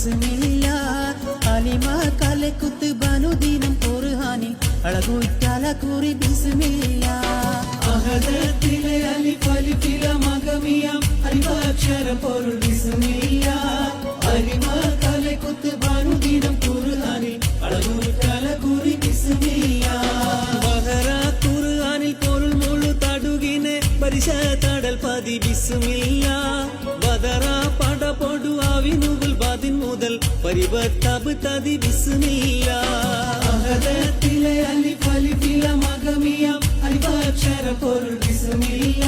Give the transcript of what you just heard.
ബിസ്മില്ല അലിമ കലക്കുത്ത് ബനുദിനം ഖുർആനിൽ അഴകുറ്റാല കുറി ബിസ്മില്ല അഹദത്തിലെ അലിഫ് അലിഫില മഗമിയം അലിഫാക്ഷര പൊരുൾ ബിസ്മില്ല അലിമ കലക്കുത്ത് ബനുദിനം ഖുർആനിൽ അഴകുറ്റാല കുറി ബിസ്മില്ല ബഹറ ഖുർആനിൽ പൊരുൾ മുഴു തടുകിനെ പരിശതടൽ പതി ബിസ്മില്ല ബദറ പടപൊടു ആവിനുകൾ ബാദിൻ മുതൽ പരിവർത്തബ് തതി ബിസ്മില്ല അഹദത്തിലെ അലിഫ് അലിഫില മഗമിയം അലിഫാക്ഷര പൊരുൾ ബിസ്മില്ല